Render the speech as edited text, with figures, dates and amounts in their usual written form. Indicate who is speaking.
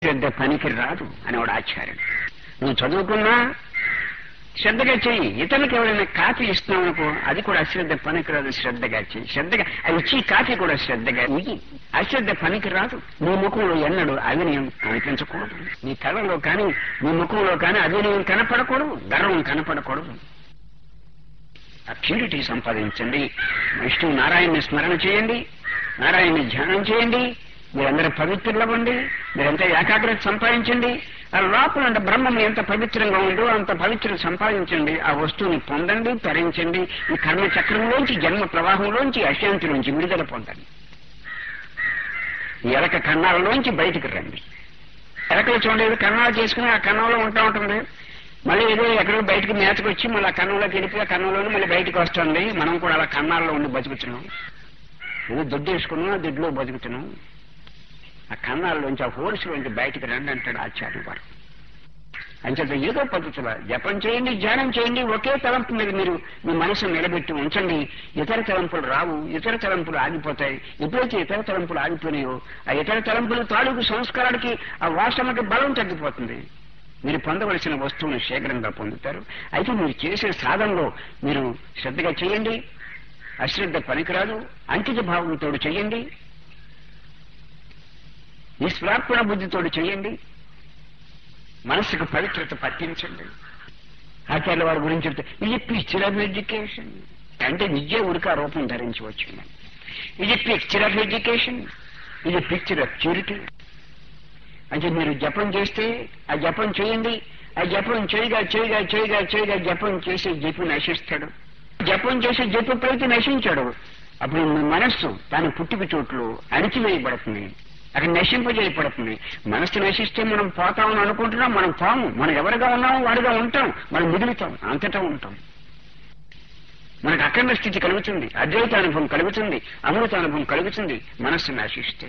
Speaker 1: శ్రద్ధ పనికి రాదు అనేవాడు ఆచార్యుడు. నువ్వు చదువుకున్నా శ్రద్ధగా చెయ్యి. ఇతరులకు ఎవరైనా కాఫీ ఇస్తున్నావు అనుకో, అది కూడా అశ్రద్ధ పనికిరాదు, శ్రద్ధగా చెయ్యి. శ్రద్ధగా అది ఇచ్చి కాఫీ కూడా శ్రద్ధగా ఇయ్యి. అశ్రద్ధ పనికిరాదు. నీ ముఖంలో ఎన్నడూ అవినయం కనిపించకూడదు. నీ కళ్ళలో కానీ నీ ముఖంలో కానీ అవినయం కనపడకూడదు, గర్వం కనపడకూడదు. ఆ ప్యూరిటీ సంపాదించండి. విష్ణు నారాయణని స్మరణ చేయండి, నారాయణని ధ్యానం చేయండి. మీరందరూ పవిత్రులవ్వండి. మీరంతా ఏకాగ్రత సంపాదించండి. ఆ లోపల అంటే బ్రహ్మం ఎంత పవిత్రంగా ఉందో అంత పవిత్రత సంపాదించండి. ఆ వస్తువుని పొందండి, తరించండి. ఈ కర్మ చక్రంలోంచి, జన్మ ప్రవాహంలోంచి, అశాంతి నుంచి విడుదల పొందండి. ఈ ఎలక కన్నాలలోంచి బయటికి రండి. ఎలకలు చూడండి, కన్నాలు చేసుకుని ఆ కన్నంలో ఉంటా ఉంటుంది. మళ్ళీ ఏదో ఎక్కడో బయటకు మేతకు వచ్చి మళ్ళీ ఆ కన్నంలోకి వెళ్ళిపోయి ఆ కన్నంలోనే మళ్ళీ బయటకు వస్తుంది. మనం కూడా అలా కన్నాల్లో ఉండి బతుకుతున్నాం. ఏదో దొడ్డు వేసుకున్నాం, ఆ దొడ్లో బతుకుతున్నాం. ఆ కన్నాల్లోంచి, ఆ హోల్స్లోంచి బయటికి రండి అంటాడు ఆచార్యులు వారు. అంచేత ఏదో పద్ధతిలో జపం చేయండి, ధ్యానం చేయండి. ఒకే తలంపు మీద మీరు మీ మనసును నిలబెట్టి ఉంచండి. ఇతర తలంపులు రావు, ఇతర తలంపులు ఆగిపోతాయి. ఎప్పుడైతే ఇతర తలంపులు ఆగిపోయినాయో ఆ ఇతర తలంపులు తాలూకు సంస్కారానికి, ఆ వాసనకి బలం తగ్గిపోతుంది. మీరు పొందవలసిన వస్తువును శీఘ్రంగా పొందుతారు. అయితే మీరు చేసే సాధనలో మీరు శ్రద్ధగా చేయండి. అశ్రద్ధ పనికిరాదు. అంకిత భావంతో చేయండి. నిస్వార్పణ బుద్ధితోడు చేయండి. మనస్సుకు పవిత్రత పట్టించండి. ఆచార్యుల వారి గురించి చెప్తే ఇది పిక్చర్ ఆఫ్ ఎడ్యుకేషన్ అంటే విద్య ఉడక రూపం ధరించి వచ్చింది. ఇది పిక్చర్ ఆఫ్ ఎడ్యుకేషన్, ఇది పిక్చర్ ఆఫ్ ప్యూరిటీ. అంటే మీరు జపం చేస్తే ఆ జపం చేయండి. ఆ జపం చేయగా చేయగా చేయగా చేయగా జపం చేసే జపు నశిస్తాడు. జపం చేసే జపు ప్రతి నశించాడు. అప్పుడు మీ మనస్సు దాని పుట్టుక చోట్లు అణిచివేయబడుతుంది, అక్కడ నశింపజేయబడుతుంది. మనస్సు నశిస్తే మనం పోతామని అనుకుంటున్నాం. మనం పోము. మనం ఎవరిగా ఉన్నామో వాడిగా ఉంటాం. మనం మిగులుతాం, అంతటా ఉంటాం. మనకు అఖండ స్థితి కలుగుతుంది, అద్వైత అనుభవం కలుగుతుంది, అమృత అనుభవం కలుగుతుంది మనస్సు నశిస్తే.